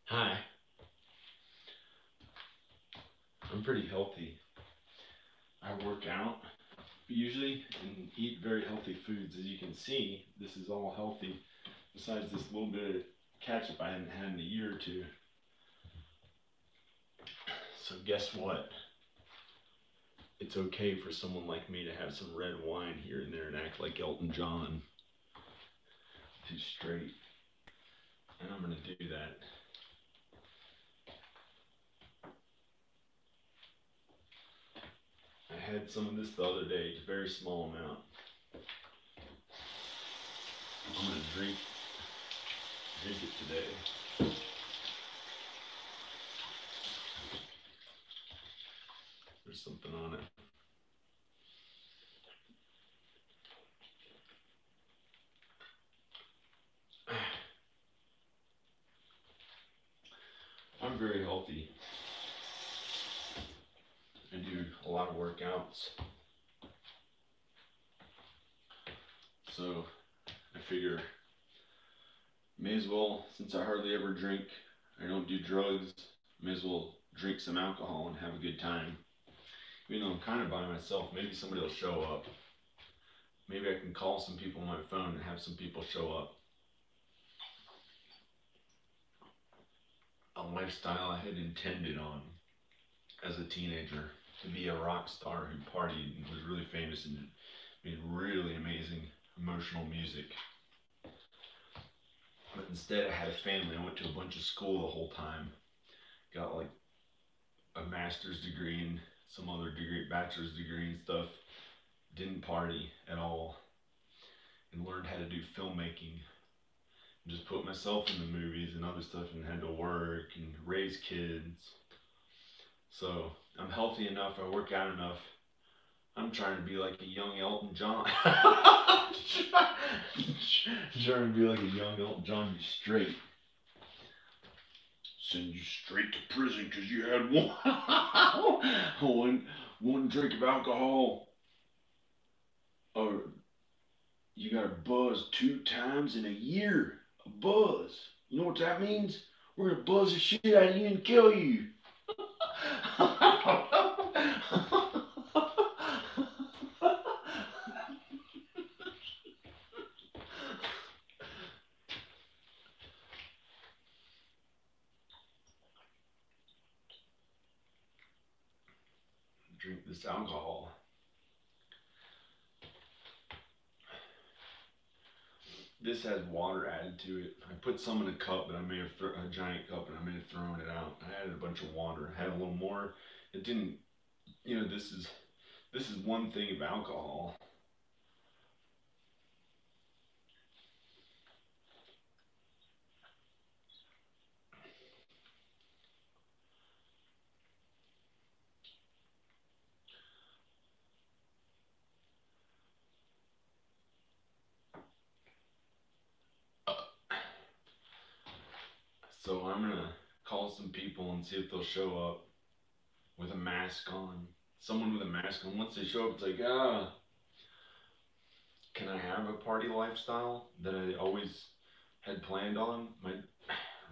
Hi, I'm pretty healthy. I work out usually and eat very healthy foods. As you can see, this is all healthy, besides this little bit of ketchup I haven't had in a year or two. So, guess what? It's okay for someone like me to have some red wine here and there and act like Elton John. Too straight. And I'm going to do that. I had some of this the other day, a very small amount. I'm going to drink it today. There's something on it. I'm very healthy. I do a lot of workouts. So I figure may as well, since I hardly ever drink, I don't do drugs, may as well drink some alcohol and have a good time. Even though I'm kind of by myself, maybe somebody will show up. Maybe I can call some people on my phone and have some people show up. A lifestyle I had intended on as a teenager, to be a rock star who partied and was really famous and made really amazing emotional music. But instead I had a family. I went to a bunch of school the whole time. Got like a master's degree and some other degree, bachelor's degree and stuff. Didn't party at all. And learned how to do filmmaking. And just put myself in the movies and other stuff and had to work and raise kids. So I'm healthy enough, I work out enough. I'm trying to be like a young Elton John. Trying to be like a young Elton John, be straight. Send you straight to prison because you had one drink of alcohol. Or you got a buzz 2 times in a year. A buzz. You know what that means? We're gonna buzz the shit out of you and kill you. Drink this alcohol. This has water added to it. I put some in a cup, but I may have a giant cup, and I may have thrown it out. I added a bunch of water. I had a little more. It didn't. This is one thing of alcohol. So I'm gonna call some people and see if they'll show up with a mask on. Someone with a mask on. Once they show up, it's like, can I have a party lifestyle that I always had planned on?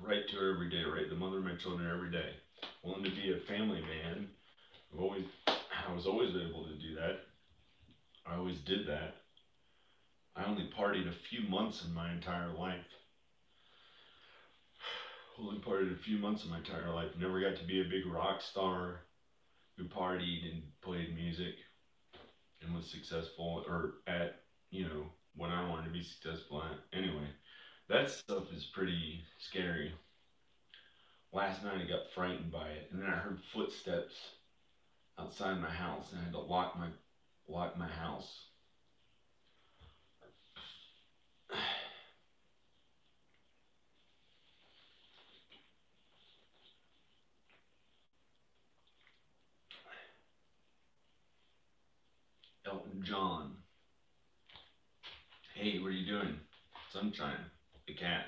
Write to her every day, write the mother of my children every day. Willing to be a family man. I was always able to do that. I always did that. I only partied a few months in my entire life. Only partied a few months in my entire life. Never got to be a big rock star who partied and played music and was successful, or at, what I wanted to be successful at. Anyway, that stuff is pretty scary. Last night I got frightened by it, and then I heard footsteps outside my house, and I had to lock my house. Elton John. Hey, what are you doing? Sunshine. The cat.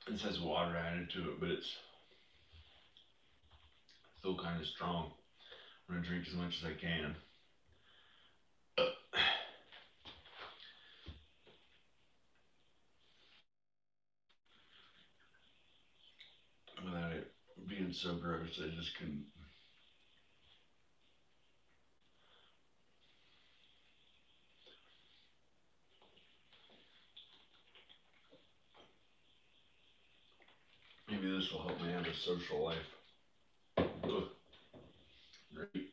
This has water added to it, but it's still kind of strong. I'm gonna drink as much as I can. so gross, I just couldn't. Maybe this will help me have a social life. Ugh. Great.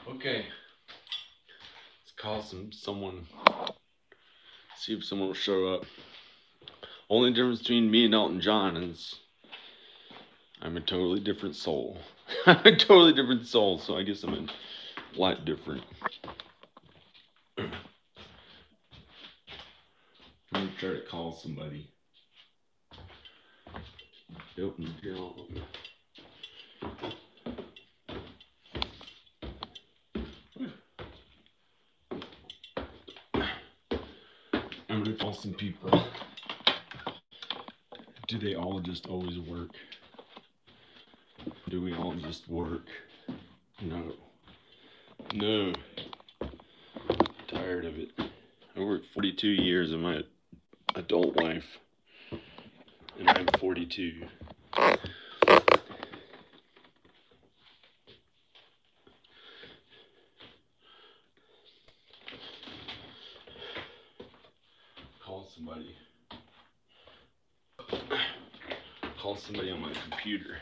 Okay. Let's call someone. See if someone will show up. Only difference between me and Elton John is I'm a totally different soul. I'm a totally different soul, so I guess I'm a lot different. I'm gonna try to call somebody. Elton John. I'm gonna call some people. Do they all just always work? Do we all just work? No. No. Tired of it. I worked 42 years of my adult life, and I'm 42. Call somebody. Call somebody on my computer.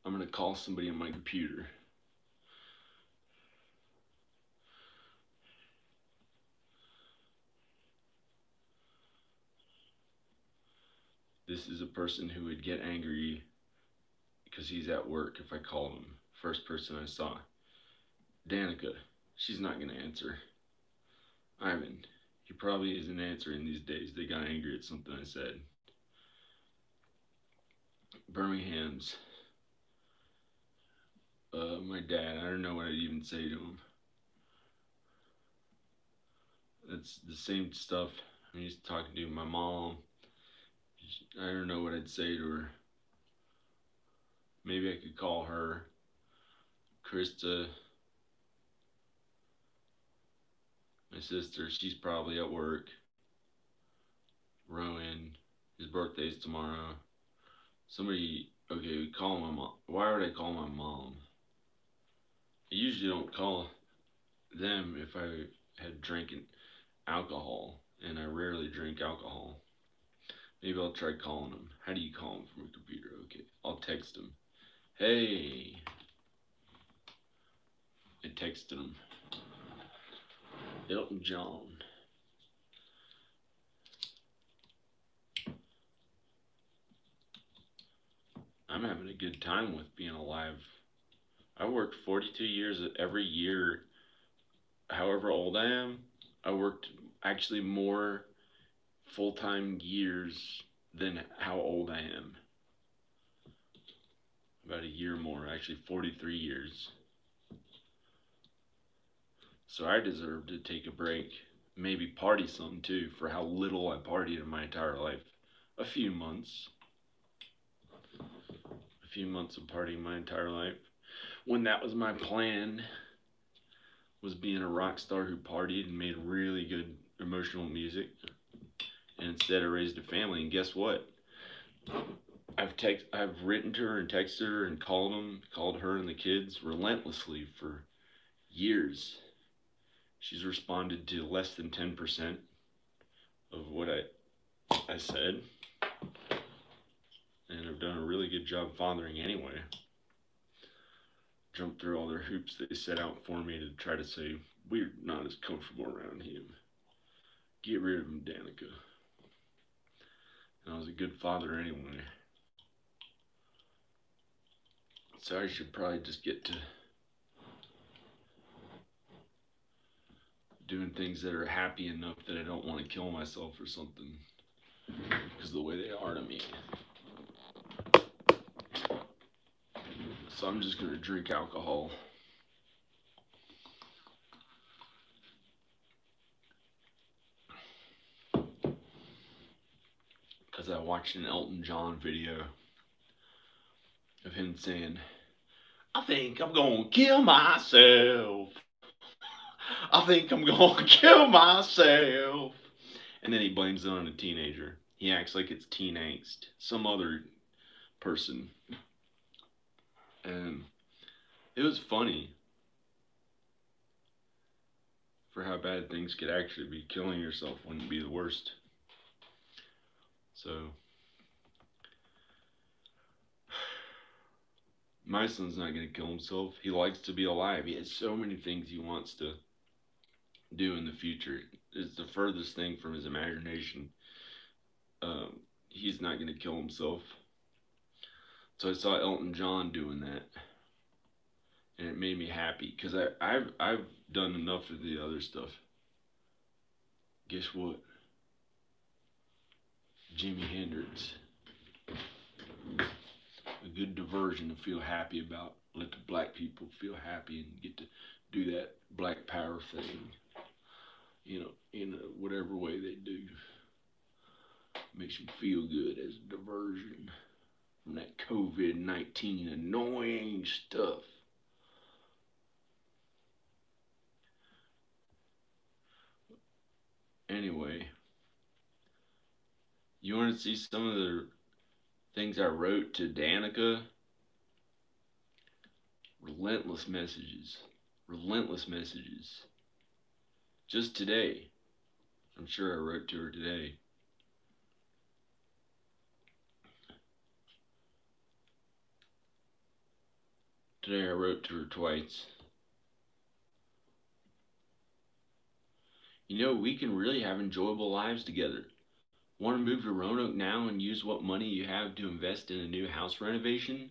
I'm gonna call somebody on my computer. This is a person who would get angry because he's at work if I called him. First person I saw. Danica. She's not gonna answer. Ivan. He probably isn't answering these days. They got angry at something I said. Birmingham's. My dad. I don't know what I'd even say to him. That's the same stuff I'm used to talking to. My mom. I don't know what I'd say to her. Maybe I could call her. Krista. My sister. She's probably at work. Rowan. His birthday's tomorrow. Somebody. Okay, call my mom. Why would I call my mom? I usually don't call them if I had drinking alcohol, and I rarely drink alcohol. Maybe I'll try calling them. How do you call them from a computer? Okay, I'll text them. Hey. I texted him. Elton John. I'm having a good time with being alive. I worked 42 years every year. However old I am, I worked actually more full-time years than how old I am. About a year more, actually 43 years. So I deserve to take a break. Maybe party some too, for how little I partied in my entire life. A few months. A few months of partying my entire life. When that was my plan, was being a rock star who partied and made really good emotional music. And instead I raised a family, and guess what? I've written to her and texted her and called her and the kids relentlessly for years. She's responded to less than 10% of what I said. And I've done a really good job fathering anyway. Jumped through all their hoops they set out for me to try to say, we're not as comfortable around him. Get rid of him, Danica. And I was a good father anyway. So I should probably just get to doing things that are happy enough that I don't want to kill myself or something. Because of the way they are to me. So I'm just gonna drink alcohol. Because I watched an Elton John video of him saying, I think I'm gonna kill myself. I think I'm gonna kill myself. And then he blames it on a teenager. He acts like it's teen angst. Some other person. And it was funny for how bad things could actually be. Killing yourself wouldn't be the worst. So, my son's not going to kill himself. He likes to be alive. He has so many things he wants to do in the future. It's the furthest thing from his imagination. He's not going to kill himself. So I saw Elton John doing that, and it made me happy because I've done enough of the other stuff. Guess what? Jimi Hendrix. A good diversion to feel happy about. Let the black people feel happy and get to do that black power thing. You know, in whatever way they do. Makes them feel good as a diversion from that COVID-19 annoying stuff. Anyway, you want to see some of the things I wrote to Danica? Relentless messages. Relentless messages. Just today. I'm sure I wrote to her today. Today I wrote to her twice. You know, we can really have enjoyable lives together. Want to move to Roanoke now and use what money you have to invest in a new house renovation?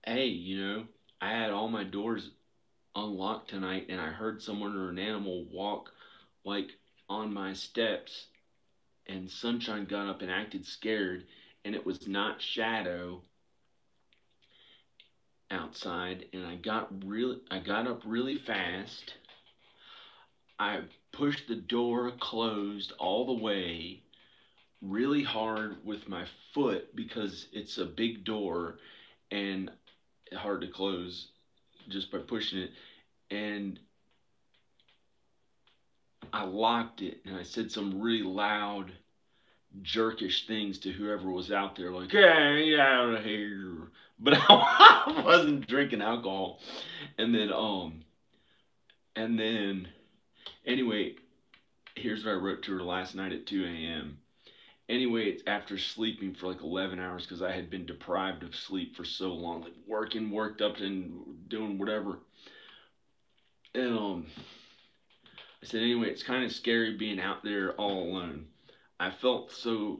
Hey, you know, I had all my doors unlocked tonight and I heard someone or an animal walk like on my steps, and Sunshine got up and acted scared, and it was not Shadow outside, and I got up really fast. I pushed the door closed all the way really hard with my foot because it's a big door and hard to close just by pushing it, and I locked it, and I said some really loud jerkish things to whoever was out there, like, hey, get out of here. But I wasn't drinking alcohol. And then anyway, here's what I wrote to her last night at 2 a.m. Anyway, it's after sleeping for like 11 hours because I had been deprived of sleep for so long, like worked up and doing whatever. And I said, anyway, it's kind of scary being out there all alone. I felt so,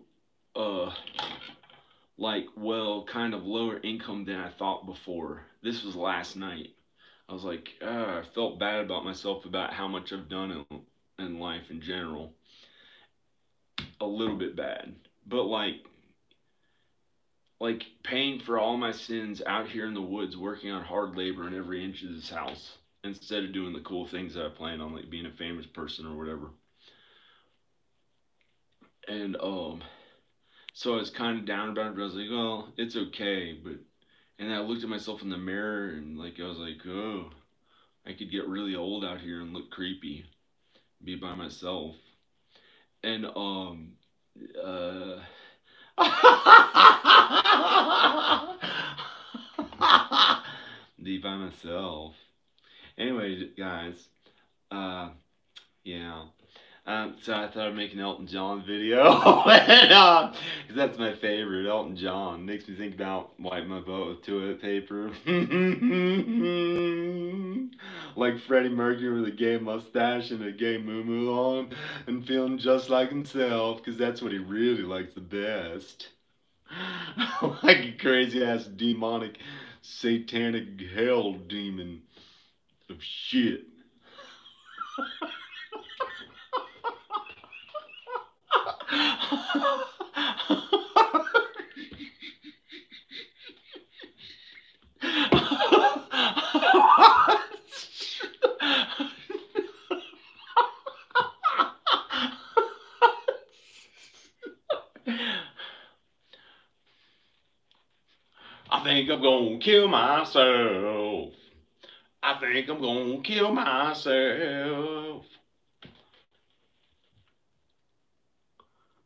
kind of lower income than I thought before. This was last night. I was like, I felt bad about myself about how much I've done in life in general. A little bit bad. But like paying for all my sins out here in the woods, working on hard labor in every inch of this house, instead of doing the cool things that I planned on, like being a famous person or whatever. And so I was kind of down about it, but I was like, well, it's okay. And I looked at myself in the mirror, and like I was like, oh, I could get really old out here and look creepy, be by myself. And be by myself. Anyway, guys, yeah. So I thought I'd make an Elton John video, and, 'cause that's my favorite, Elton John. Makes me think about wiping my butt with toilet paper. Like Freddie Mercury with a gay mustache and a gay moo-moo on, and feeling just like himself, because that's what he really likes the best. Like a crazy-ass demonic, satanic hell demon of shit. think I'm gonna kill myself. I think I'm gonna kill myself.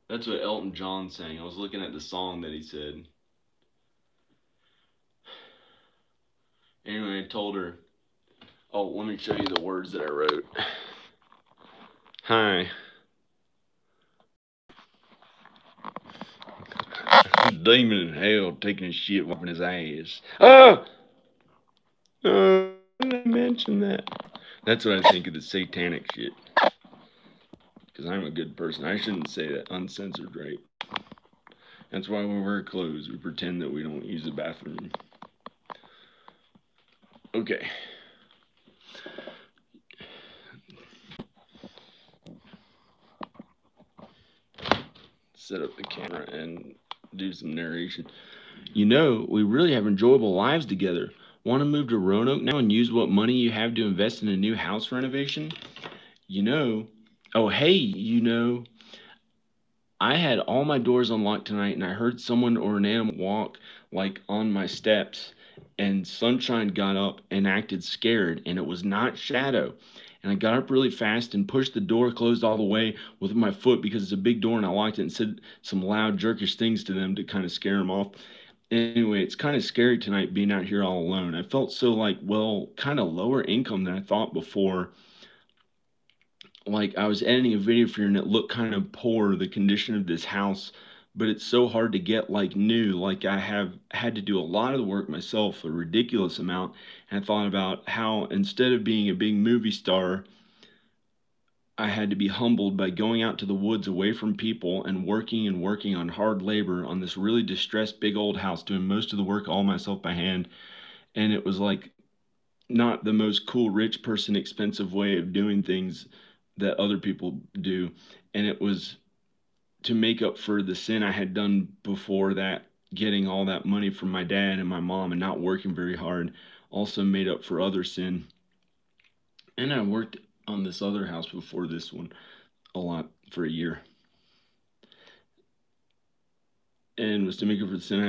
That's what Elton John sang. I was looking at the song that he said. Anyway, I told her, oh, let me show you the words that I wrote. Hi. Demon in hell taking a shit, wiping his ass. Oh! Didn't I mention that? That's what I think of the satanic shit. Because I'm a good person. I shouldn't say that uncensored, right? That's why we wear clothes. We pretend that we don't use the bathroom. Okay. Set up the camera and do some narration. You know, we really have enjoyable lives together. Want to move to Roanoke now and use what money you have to invest in a new house renovation? You know, oh, hey, you know, I had all my doors unlocked tonight and I heard someone or an animal walk like on my steps, and Sunshine got up and acted scared, and it was not Shadow. And I got up really fast and pushed the door closed all the way with my foot because it's a big door, and I locked it and said some loud jerkish things to them to kind of scare them off. Anyway, it's kind of scary tonight being out here all alone. I felt so like, well, kind of lower income than I thought before. Like I was editing a video for you and it looked kind of poor, the condition of this house, but it's so hard to get like new. Like I have had to do a lot of the work myself, a ridiculous amount. And I thought about how instead of being a big movie star, I had to be humbled by going out to the woods away from people and working on hard labor on this really distressed big old house, doing most of the work all myself by hand. And it was like not the most cool rich person expensive way of doing things that other people do. And it was to make up for the sin I had done before that, getting all that money from my dad and my mom and not working very hard also made up for other sin. And I worked on this other house before this one a lot for a year, and was to make up for the sin I